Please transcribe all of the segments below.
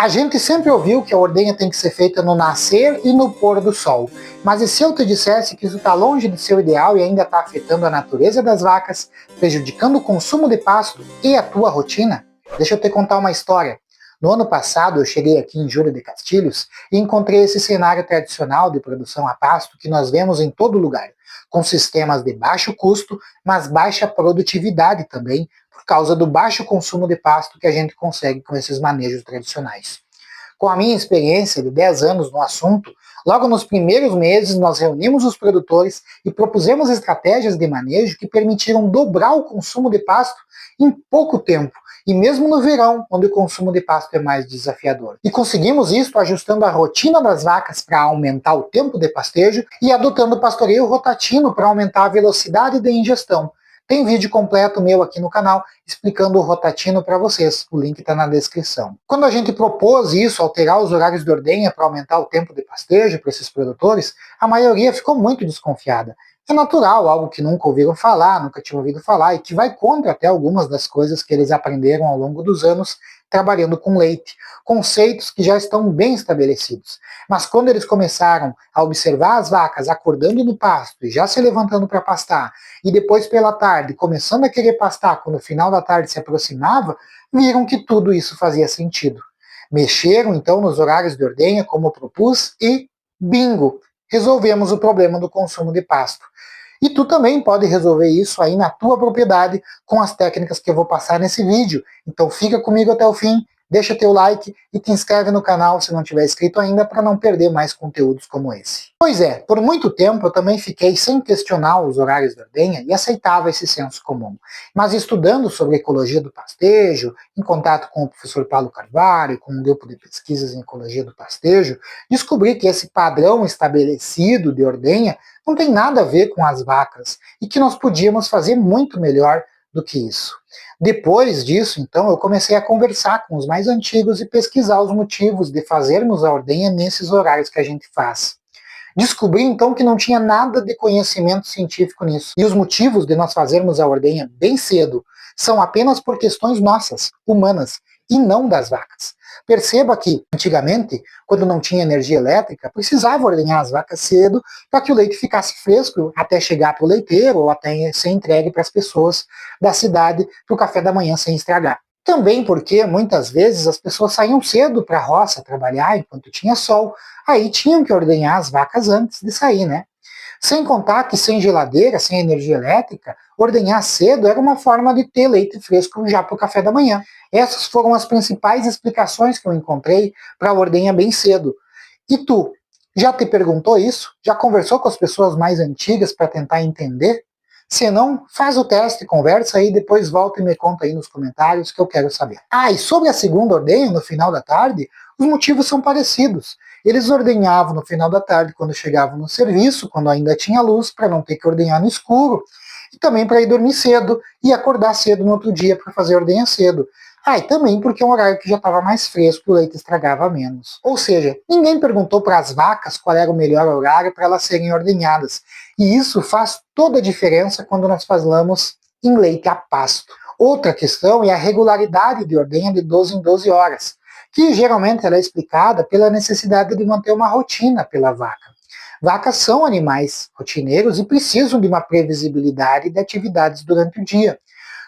A gente sempre ouviu que a ordenha tem que ser feita no nascer e no pôr do sol, mas e se eu te dissesse que isso está longe de ser o ideal e ainda está afetando a natureza das vacas, prejudicando o consumo de pasto e a tua rotina? Deixa eu te contar uma história. No ano passado eu cheguei aqui em Júlio de Castilhos e encontrei esse cenário tradicional de produção a pasto que nós vemos em todo lugar, com sistemas de baixo custo, mas baixa produtividade também, por causa do baixo consumo de pasto que a gente consegue com esses manejos tradicionais. Com a minha experiência de 10 anos no assunto, logo nos primeiros meses nós reunimos os produtores e propusemos estratégias de manejo que permitiram dobrar o consumo de pasto em pouco tempo, e mesmo no verão, onde o consumo de pasto é mais desafiador. E conseguimos isso ajustando a rotina das vacas para aumentar o tempo de pastejo e adotando o pastoreio rotatino para aumentar a velocidade de ingestão. Tem vídeo completo meu aqui no canal explicando o rotatino para vocês, o link está na descrição. Quando a gente propôs isso, alterar os horários de ordenha para aumentar o tempo de pastejo para esses produtores, a maioria ficou muito desconfiada. É natural, algo que nunca ouviram falar, nunca tinham ouvido falar, e que vai contra até algumas das coisas que eles aprenderam ao longo dos anos trabalhando com leite, conceitos que já estão bem estabelecidos. Mas quando eles começaram a observar as vacas acordando no pasto e já se levantando para pastar, e depois pela tarde começando a querer pastar quando o final da tarde se aproximava, viram que tudo isso fazia sentido. Mexeram então nos horários de ordenha como eu propus e bingo! Resolvemos o problema do consumo de pasto. E tu também pode resolver isso aí na tua propriedade com as técnicas que eu vou passar nesse vídeo. Então fica comigo até o fim, deixa teu like e te inscreve no canal se não tiver inscrito ainda para não perder mais conteúdos como esse. Pois é, por muito tempo eu também fiquei sem questionar os horários da ordenha e aceitava esse senso comum. Mas estudando sobre ecologia do pastejo, em contato com o professor Paulo Carvalho, com um grupo de pesquisas em ecologia do pastejo, descobri que esse padrão estabelecido de ordenha não tem nada a ver com as vacas e que nós podíamos fazer muito melhor do que isso. Depois disso, então, eu comecei a conversar com os mais antigos e pesquisar os motivos de fazermos a ordenha nesses horários que a gente faz. Descobri, então, que não tinha nada de conhecimento científico nisso. E os motivos de nós fazermos a ordenha bem cedo são apenas por questões nossas, humanas, e não das vacas. Perceba que, antigamente, quando não tinha energia elétrica, precisava ordenhar as vacas cedo para que o leite ficasse fresco até chegar para o leiteiro ou até ser entregue para as pessoas da cidade para o café da manhã sem estragar. Também porque, muitas vezes, as pessoas saíam cedo para a roça trabalhar enquanto tinha sol, aí tinham que ordenhar as vacas antes de sair, né? Sem contar que sem geladeira, sem energia elétrica, ordenhar cedo era uma forma de ter leite fresco já para o café da manhã. Essas foram as principais explicações que eu encontrei para a ordenha bem cedo. E tu, já te perguntou isso? Já conversou com as pessoas mais antigas para tentar entender? Se não, faz o teste, conversa aí, depois volta e me conta aí nos comentários que eu quero saber. Ah, e sobre a segunda ordenha, no final da tarde, os motivos são parecidos. Eles ordenhavam no final da tarde quando chegavam no serviço, quando ainda tinha luz, para não ter que ordenhar no escuro, e também para ir dormir cedo e acordar cedo no outro dia para fazer ordenha cedo. Ah, e também porque é um horário que já estava mais fresco e o leite estragava menos. Ou seja, ninguém perguntou para as vacas qual era o melhor horário para elas serem ordenhadas. E isso faz toda a diferença quando nós falamos em leite a pasto. Outra questão é a regularidade de ordenha de 12 em 12 horas, que geralmente ela é explicada pela necessidade de manter uma rotina pela vaca. Vacas são animais rotineiros e precisam de uma previsibilidade de atividades durante o dia.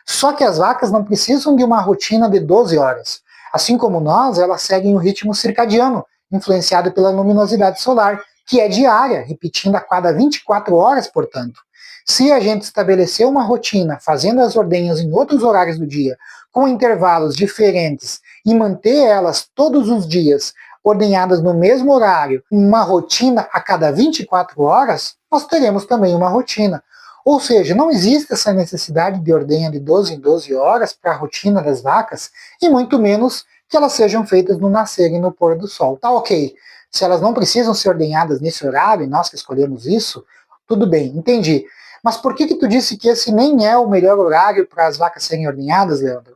Só que as vacas não precisam de uma rotina de 12 horas. Assim como nós, elas seguem o ritmo circadiano, influenciado pela luminosidade solar, que é diária, repetindo a cada 24 horas, portanto. Se a gente estabelecer uma rotina, fazendo as ordenhas em outros horários do dia, com intervalos diferentes, e manter elas todos os dias ordenhadas no mesmo horário, uma rotina a cada 24 horas, nós teremos também uma rotina. Ou seja, não existe essa necessidade de ordenha de 12 em 12 horas para a rotina das vacas, e muito menos que elas sejam feitas no nascer e no pôr do sol. Tá ok, se elas não precisam ser ordenhadas nesse horário, e nós que escolhemos isso, tudo bem, entendi. Mas por que tu disse que esse nem é o melhor horário para as vacas serem ordenhadas, Leandro?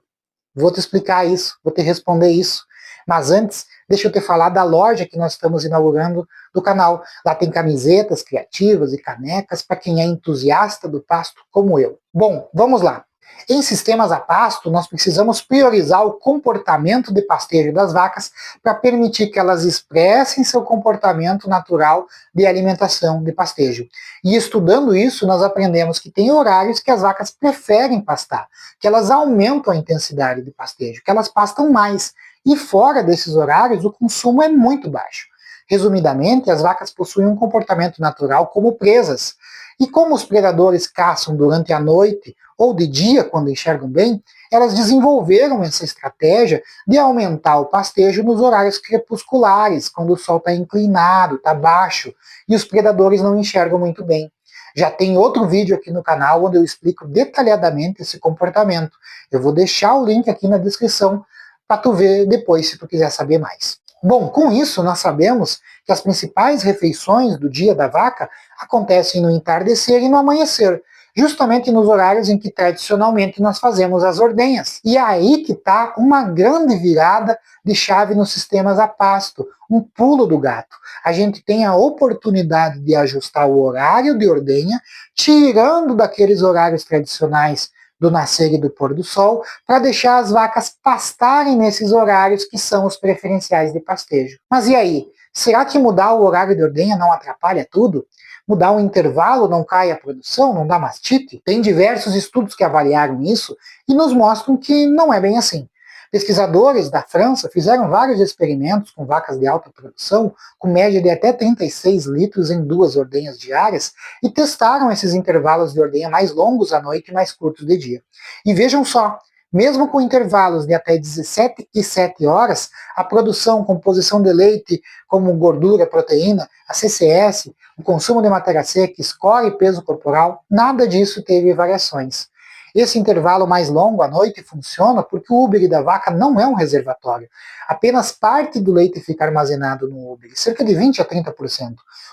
Vou te explicar isso, vou te responder isso. Mas antes, deixa eu te falar da loja que nós estamos inaugurando do canal. Lá tem camisetas criativas e canecas para quem é entusiasta do pasto como eu. Bom, vamos lá. Em sistemas a pasto, nós precisamos priorizar o comportamento de pastejo das vacas para permitir que elas expressem seu comportamento natural de alimentação de pastejo. E estudando isso, nós aprendemos que tem horários que as vacas preferem pastar, que elas aumentam a intensidade de pastejo, que elas pastam mais. E fora desses horários, o consumo é muito baixo. Resumidamente, as vacas possuem um comportamento natural como presas. E como os predadores caçam durante a noite ou de dia, quando enxergam bem, elas desenvolveram essa estratégia de aumentar o pastejo nos horários crepusculares, quando o sol está inclinado, está baixo, e os predadores não enxergam muito bem. Já tem outro vídeo aqui no canal onde eu explico detalhadamente esse comportamento. Eu vou deixar o link aqui na descrição para tu ver depois, se tu quiser saber mais. Bom, com isso nós sabemos que as principais refeições do dia da vaca acontecem no entardecer e no amanhecer, justamente nos horários em que tradicionalmente nós fazemos as ordenhas. E é aí que está uma grande virada de chave nos sistemas a pasto, um pulo do gato. A gente tem a oportunidade de ajustar o horário de ordenha, tirando daqueles horários tradicionais do nascer e do pôr do sol, para deixar as vacas pastarem nesses horários que são os preferenciais de pastejo. Mas e aí? Será que mudar o horário de ordenha não atrapalha tudo? Mudar o intervalo não cai a produção, não dá mastite? Tem diversos estudos que avaliaram isso e nos mostram que não é bem assim. Pesquisadores da França fizeram vários experimentos com vacas de alta produção, com média de até 36 litros em 2 ordenhas diárias, e testaram esses intervalos de ordenha mais longos à noite e mais curtos de dia. E vejam só, mesmo com intervalos de até 17 e 7 horas, a produção, composição de leite, como gordura, proteína, a CCS, o consumo de matéria seca, score e peso corporal, nada disso teve variações. Esse intervalo mais longo à noite funciona porque o úbere da vaca não é um reservatório. Apenas parte do leite fica armazenado no úbere, cerca de 20 a 30%.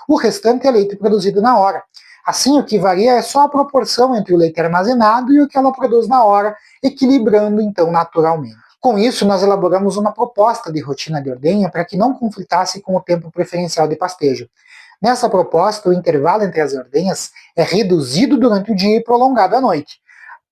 O restante é leite produzido na hora. Assim, o que varia é só a proporção entre o leite armazenado e o que ela produz na hora, equilibrando então naturalmente. Com isso, nós elaboramos uma proposta de rotina de ordenha para que não conflitasse com o tempo preferencial de pastejo. Nessa proposta, o intervalo entre as ordenhas é reduzido durante o dia e prolongado à noite.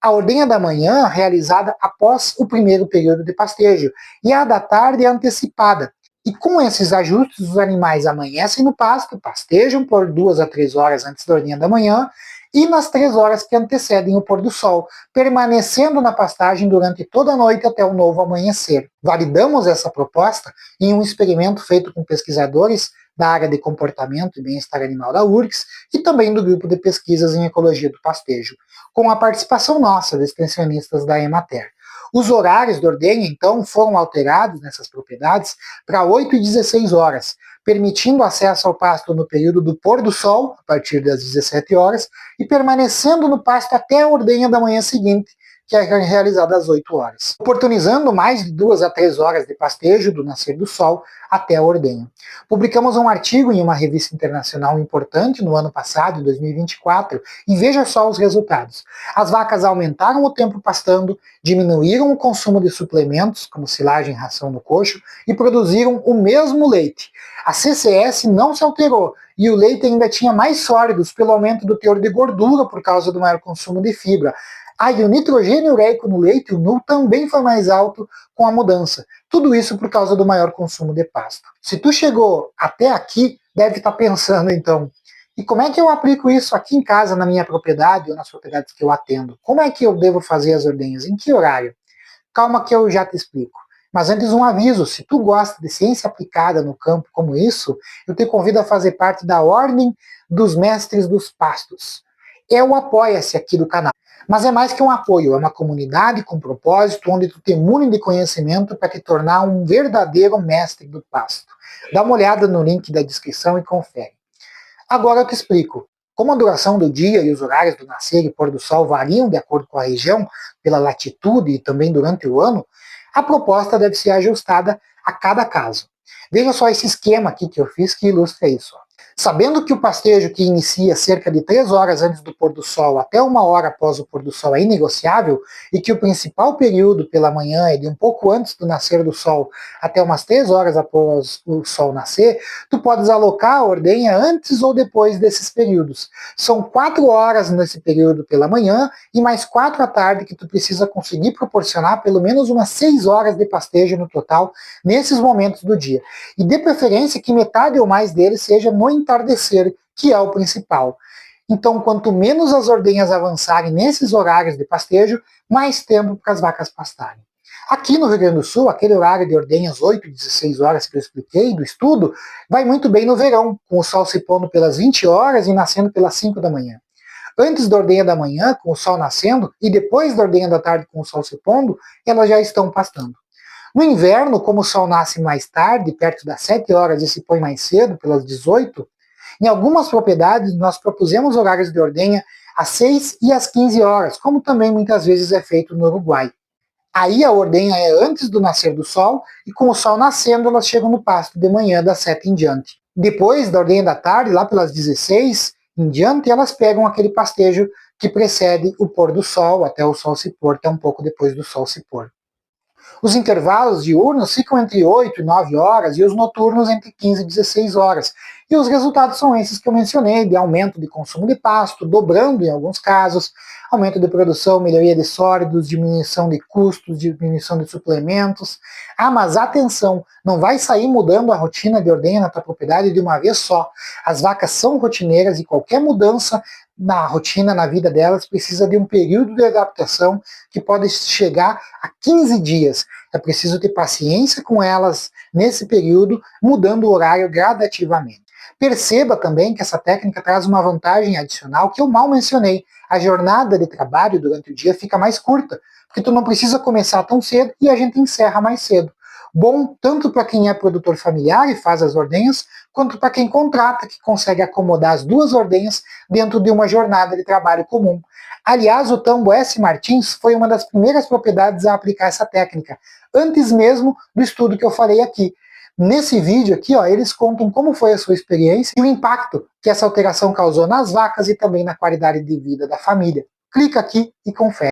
A ordenha da manhã é realizada após o primeiro período de pastejo, e a da tarde é antecipada. E com esses ajustes, os animais amanhecem no pasto, pastejam por 2 a 3 horas antes da ordenha da manhã, e nas 3 horas que antecedem o pôr do sol, permanecendo na pastagem durante toda a noite até o novo amanhecer. Validamos essa proposta em um experimento feito com pesquisadores da área de comportamento e bem-estar animal da URGS e também do grupo de pesquisas em ecologia do pastejo, com a participação nossa, de extensionistas da Emater. Os horários de ordenha, então, foram alterados nessas propriedades para 8 e 16 horas, permitindo acesso ao pasto no período do pôr do sol, a partir das 17 horas, e permanecendo no pasto até a ordenha da manhã seguinte, que é realizada às 8 horas, oportunizando mais de 2 a 3 horas de pastejo do nascer do sol até a ordenha. Publicamos um artigo em uma revista internacional importante no ano passado, em 2024, e veja só os resultados. As vacas aumentaram o tempo pastando, diminuíram o consumo de suplementos, como silagem e ração no coxo, e produziram o mesmo leite. A CCS não se alterou, e o leite ainda tinha mais sólidos pelo aumento do teor de gordura por causa do maior consumo de fibra. E o nitrogênio ureico no leite, o NUR, também foi mais alto com a mudança. Tudo isso por causa do maior consumo de pasto. Se tu chegou até aqui, deve estar pensando então, e como é que eu aplico isso aqui em casa, na minha propriedade ou nas propriedades que eu atendo? Como é que eu devo fazer as ordenhas? Em que horário? Calma que eu já te explico. Mas antes um aviso, se tu gosta de ciência aplicada no campo como isso, eu te convido a fazer parte da Ordem dos Mestres dos Pastos. É o Apoia-se aqui do canal. Mas é mais que um apoio, é uma comunidade com propósito, onde tu te mune de conhecimento para te tornar um verdadeiro mestre do pasto. Dá uma olhada no link da descrição e confere. Agora eu te explico. Como a duração do dia e os horários do nascer e pôr do sol variam de acordo com a região, pela latitude e também durante o ano, a proposta deve ser ajustada a cada caso. Veja só esse esquema aqui que eu fiz que ilustra isso. Sabendo que o pastejo que inicia cerca de 3 horas antes do pôr do sol até 1 hora após o pôr do sol é inegociável e que o principal período pela manhã é de um pouco antes do nascer do sol até umas 3 horas após o sol nascer, tu podes alocar a ordenha antes ou depois desses períodos. São 4 horas nesse período pela manhã e mais 4 à tarde que tu precisa conseguir proporcionar pelo menos umas 6 horas de pastejo no total nesses momentos do dia. E de preferência que metade ou mais dele seja no entardecer, que é o principal. Então, quanto menos as ordenhas avançarem nesses horários de pastejo, mais tempo para as vacas pastarem. Aqui no Rio Grande do Sul, aquele horário de ordenhas 8 e 16 horas que eu expliquei do estudo, vai muito bem no verão, com o sol se pondo pelas 20 horas e nascendo pelas 5 da manhã. Antes da ordenha da manhã, com o sol nascendo, e depois da ordenha da tarde, com o sol se pondo, elas já estão pastando. No inverno, como o sol nasce mais tarde, perto das 7 horas, e se põe mais cedo, pelas 18, em algumas propriedades nós propusemos horários de ordenha às 6 e às 15 horas, como também muitas vezes é feito no Uruguai. Aí a ordenha é antes do nascer do sol, e com o sol nascendo elas chegam no pasto de manhã das 7 em diante. Depois da ordenha da tarde, lá pelas 16 em diante, elas pegam aquele pastejo que precede o pôr do sol, até o sol se pôr, até um pouco depois do sol se pôr. Os intervalos diurnos ficam entre 8 e 9 horas e os noturnos entre 15 e 16 horas. E os resultados são esses que eu mencionei, de aumento de consumo de pasto, dobrando em alguns casos, aumento de produção, melhoria de sólidos, diminuição de custos, diminuição de suplementos. Ah, mas atenção, não vai sair mudando a rotina de ordenha na tua propriedade de uma vez só. As vacas são rotineiras e qualquer mudança na rotina, na vida delas, precisa de um período de adaptação que pode chegar a 15 dias. É preciso ter paciência com elas nesse período, mudando o horário gradativamente. Perceba também que essa técnica traz uma vantagem adicional que eu mal mencionei. A jornada de trabalho durante o dia fica mais curta, porque tu não precisa começar tão cedo e a gente encerra mais cedo. Bom tanto para quem é produtor familiar e faz as ordenhas, quanto para quem contrata, que consegue acomodar as duas ordenhas dentro de uma jornada de trabalho comum. Aliás, o Tambo S. Martins foi uma das primeiras propriedades a aplicar essa técnica, antes mesmo do estudo que eu falei aqui. Nesse vídeo aqui, ó, eles contam como foi a sua experiência e o impacto que essa alteração causou nas vacas e também na qualidade de vida da família. Clica aqui e confere.